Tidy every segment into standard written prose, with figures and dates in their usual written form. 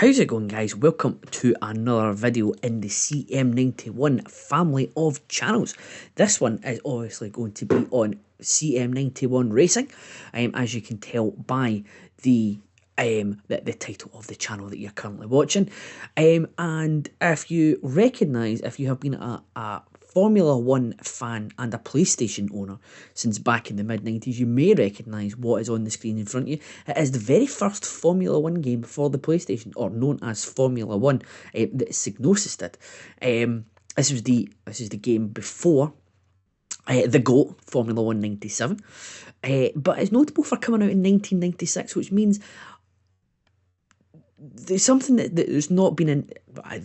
How's it going, guys? Welcome to another video in the CM91 family of channels. This one is obviously going to be on CM91 Racing, as you can tell by the title of the channel that you're currently watching. And if you recognise, if you have been a Formula 1 fan and a PlayStation owner since back in the mid-90s, you may recognise what is on the screen in front of you. It is the very first Formula 1 game for the PlayStation, or known as Formula 1, that Psygnosis did. This is the game before the GOAT, Formula 1 97. But it's notable for coming out in 1996, which means there's something that's not been in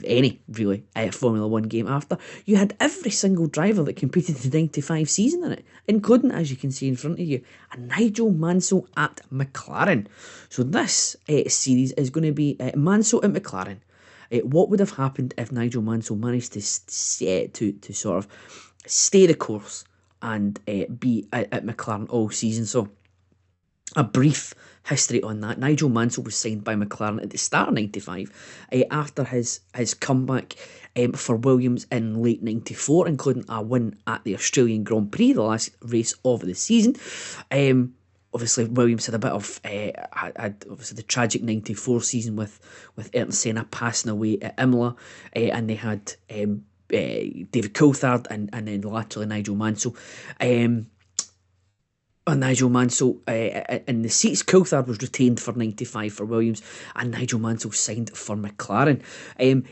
any, really, Formula 1 game after. You had every single driver that competed in the 95 season in it, including, as you can see in front of you, a Nigel Mansell at McLaren. So this series is going to be Mansell at McLaren. What would have happened if Nigel Mansell managed to sort of stay the course and be at McLaren all season? So a brief history on that. Nigel Mansell was signed by McLaren at the start of 95 after his comeback for Williams in late 94, including a win at the Australian Grand Prix, the last race of the season. Obviously, Williams had a bit of obviously the tragic 94 season with Ayrton Senna passing away at Imola, and they had David Coulthard and then laterally Nigel Mansell. Nigel Mansell in the seats. Coulthard was retained for 95 for Williams, and Nigel Mansell signed for McLaren.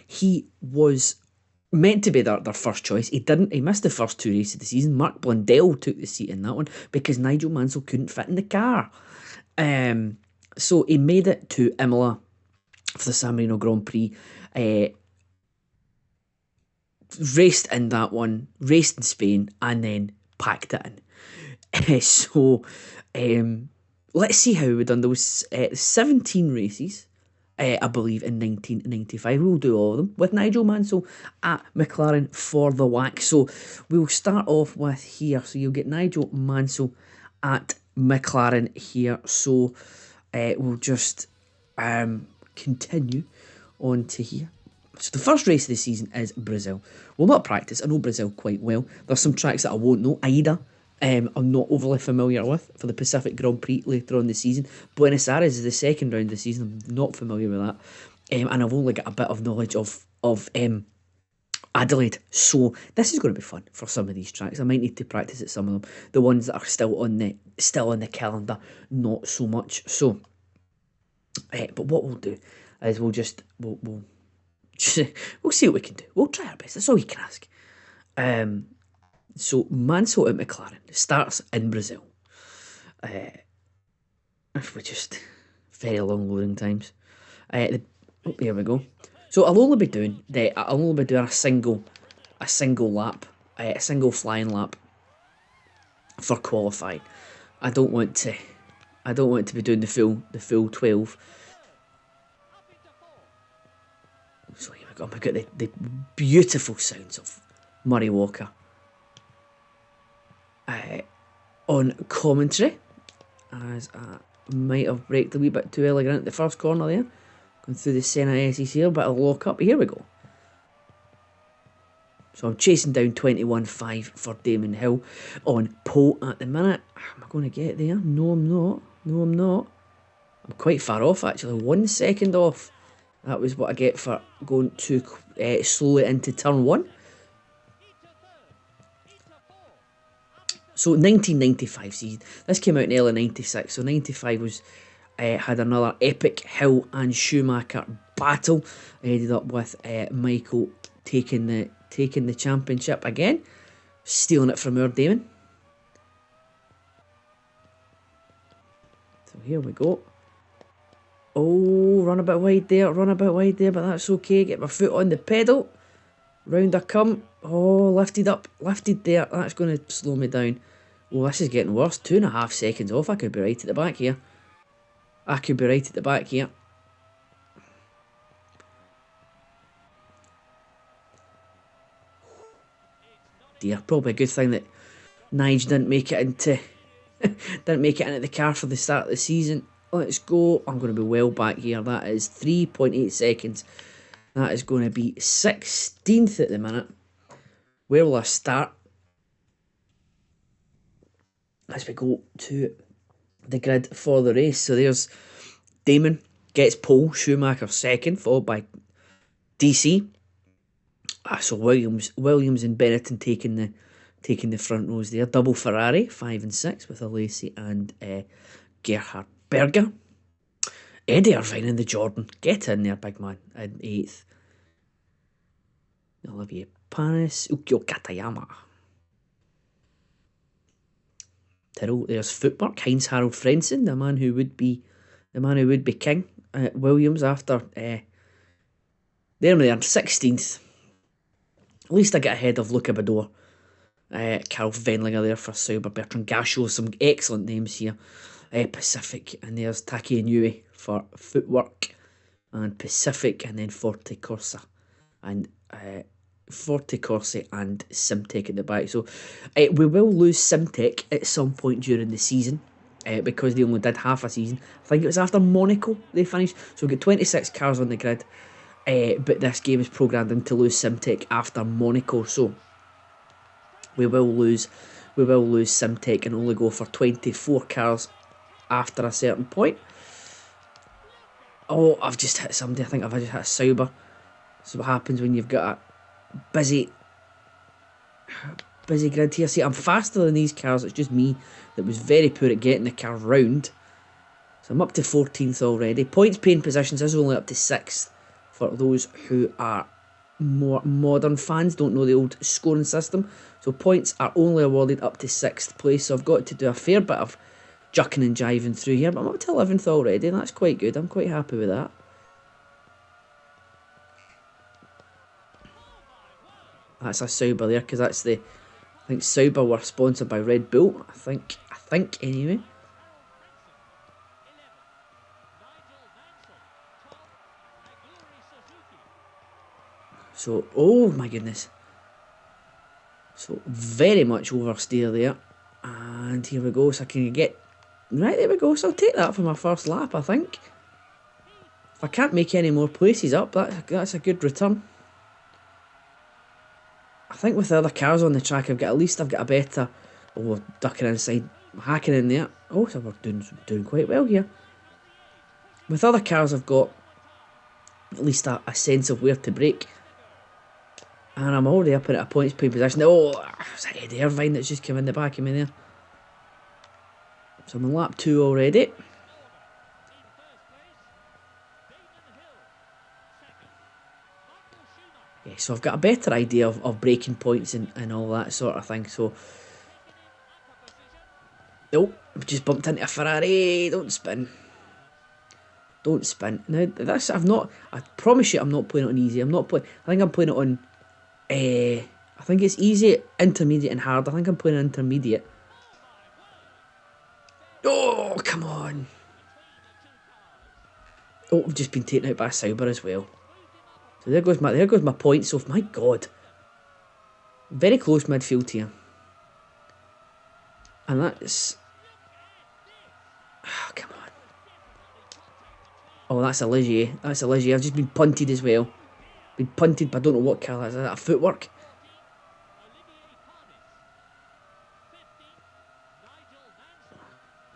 He was meant to be their first choice. He didn't. He missed the first two races of the season. Mark Blundell took the seat in that one because Nigel Mansell couldn't fit in the car. So he made it to Imola for the San Marino Grand Prix. Raced in that one, raced in Spain, and then packed it in. So let's see how we've done those 17 races, I believe, in 1995. We'll do all of them with Nigel Mansell at McLaren for the WAC. So we'll start off with here. So you'll get Nigel Mansell at McLaren here. So we'll just continue on to here. So the first race of the season is Brazil. We'll not practice. I know Brazil quite well. There's some tracks that I won't know. Aida, I'm not overly familiar with for the Pacific Grand Prix later on in the season. Buenos Aires is the second round of the season. I'm not familiar with that. And I've only got a bit of knowledge of Adelaide. So this is going to be fun for some of these tracks. I might need to practice at some of them. The ones that are still on the calendar, not so much. So, but what we'll do is we'll see what we can do. We'll try our best. That's all you can ask. So Mansell at McLaren starts in Brazil. If we just very long loading times. Here we go. So I'll only be doing a single lap, a single flying lap for qualifying. I don't want to be doing the full 12. So here we go. We've got the beautiful sounds of Murray Walker on commentary, as I might have braked a wee bit too early at the first corner there. Going through the Senna S's here, but I'll lock up. Here we go. So I'm chasing down 21.5 for Damon Hill on pole at the minute. Am I going to get there? No, I'm not. No, I'm not. I'm quite far off, actually. 1 second off. That was what I get for going too slowly into turn one. So 1995 season. This came out in early 96. So 95 was had another epic Hill and Schumacher battle. I ended up with Michael taking the championship again, stealing it from our Damon. So here we go. Oh, run a bit wide there, but that's okay. Get my foot on the pedal. Round I come. Oh, lifted there. That's going to slow me down. Oh, this is getting worse. 2.5 seconds off. I could be right at the back here. Dear, probably a good thing that Nige didn't make it into the car for the start of the season. Let's go. I'm going to be well back here. That is 3.8 seconds. That is going to be 16th at the minute. Where will I start? As we go to the grid for the race. So there's Damon gets pole, Schumacher second, followed by DC. So Williams and Benetton taking the front rows there. Double Ferrari, 5 and 6 with Alesi and Gerhard Berger. Eddie Irvine in the Jordan. Get in there, big man, in 8th. Olivier Panis, Ukyo Katayama. Tyrrell, there's Footwork, Heinz Harald Frentzen, the man who would be king. Williams after there they are, 16th. At least I get ahead of Luca Bador. Carl Venlinger there for Sauber. Bertrand Gachot, some excellent names here. Pacific, and there's Taki Inoue for Footwork and Pacific, and then Forte Corsa and Simtech at the back. So we will lose Simtech at some point during the season because they only did half a season. I think it was after Monaco they finished. So we've got 26 cars on the grid, but this game is programmed in to lose Simtech after Monaco. So we will lose Simtech and only go for 24 cars after a certain point. Oh, I've just hit somebody. I think I've just hit a Sauber. So what happens when you've got a busy grid here? See, I'm faster than these cars. It's just me that was very poor at getting the car round. So I'm up to 14th already. Points paying positions is only up to 6th for those who are more modern fans, don't know the old scoring system. So points are only awarded up to 6th place. So I've got to do a fair bit of jucking and jiving through here, but I'm up to 11th already, and that's quite good. I'm quite happy with that. That's a Sauber there, because that's I think Sauber were sponsored by Red Bull. I think anyway. So, oh my goodness. So, very much oversteer there. And here we go. So, can you get... Right, there we go. So, I'll take that for my first lap, I think. If I can't make any more places up, that's a good return. I think with the other cars on the track, I've got a better... Oh, ducking inside, hacking in there. Oh, so we're doing quite well here. With other cars, I've got at least a sense of where to brake. And I'm already up in a points pay position. Oh, it's Eddie Irvine that's just come in the back of me there. So I'm on lap 2 already. Yeah, so I've got a better idea of braking points and all that sort of thing. So, oh, I've just bumped into a Ferrari. Don't spin. Don't spin. Now, I promise you I'm not playing it on easy. I think I'm playing it on... I think it's easy, intermediate and hard. I think I'm playing intermediate. Oh, come on. Oh, I've just been taken out by a Sauber as well. So there goes my points. So, my God. Very close midfield here. And that's... Oh, come on. Oh, that's a Ligier. I've just been punted as well. Been punted, but I don't know what car that is. Is that a Footwork?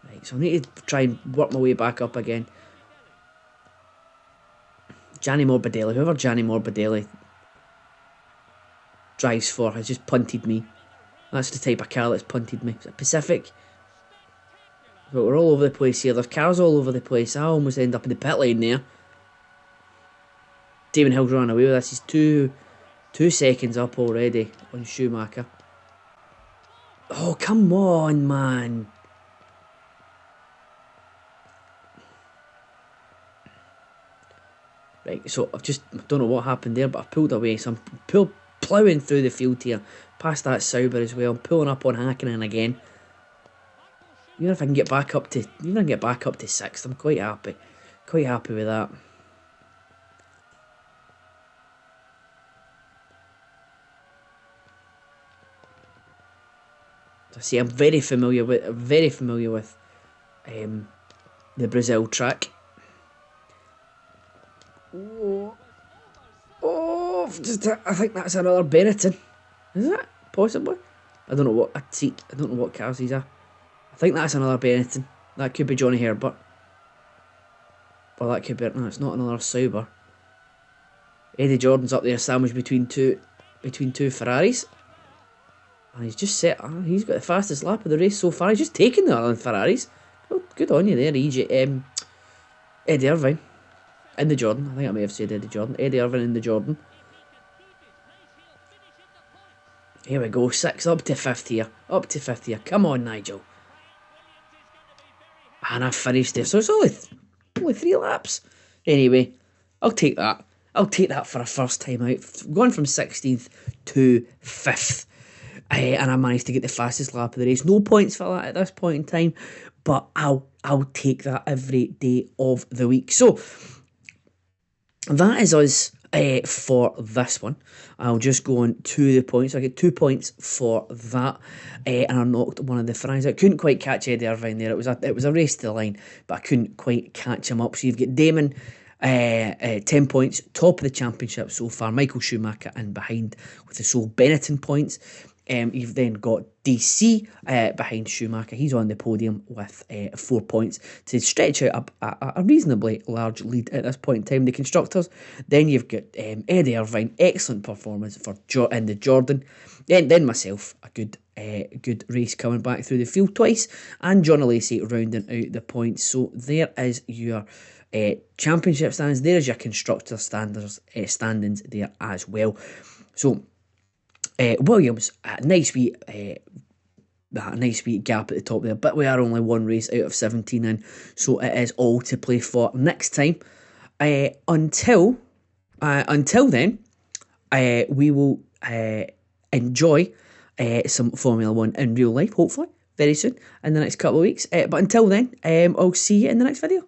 Right, so I need to try and work my way back up again. Gianni Morbidelli, whoever Gianni Morbidelli drives for, has just punted me. That's the type of car that's punted me. Is it Pacific? But we're all over the place here. There's cars all over the place. I almost end up in the pit lane there. Damon Hill's running away with this. He's 2 seconds up already on Schumacher. Oh, come on, man. Right, so I don't know what happened there, but I pulled away. So I'm ploughing through the field here. Past that Sauber as well. I'm pulling up on Hakkinen again. Even if I can get back up to 6th, I'm quite happy. Quite happy with that. See, I'm very familiar with the Brazil track. I think that's another Benetton. Is it? Possibly. I don't know what I don't know what cars these are. I think that's another Benetton. That could be Johnny Herbert. Or that could be... No, it's not another Sauber. Eddie Jordan's up there sandwiched between two Ferraris. And he's just set... he's got the fastest lap of the race so far. He's just taken the other Ferraris. Well, good on you there, Eddie Irvine. In the Jordan. I think I may have said Eddie Jordan. Eddie Irvine in the Jordan. Here we go. 6 up to 5th here. Up to 5th here. Come on, Nigel. And I finished it. So it's only 3 laps. Anyway, I'll take that. I'll take that for a first time out. Going from 16th to 5th. And I managed to get the fastest lap of the race. No points for that at this point in time. But I'll take that every day of the week. So, that is us for this one. I'll just go on to the points. I get 2 points for that, and I knocked one of the Ferraris. I couldn't quite catch Eddie Irvine there. It was a race to the line, but I couldn't quite catch him up. So you've got Damon, 10 points, top of the championship so far. Michael Schumacher in behind with the sole Benetton points. You've then got DC behind Schumacher. He's on the podium with 4 points to stretch out a reasonably large lead at this point in time. The constructors. Then you've got Eddie Irvine, excellent performance in the Jordan. Then myself, a good race coming back through the field twice, and John Lacey rounding out the points. So there is your championship standings. There is your constructor standings there as well. So. Williams, a nice wee gap at the top there, but we are only one race out of 17 in, so it is all to play for next time. Until then, we will enjoy some Formula 1 in real life, hopefully, very soon, in the next couple of weeks. But until then, I'll see you in the next video.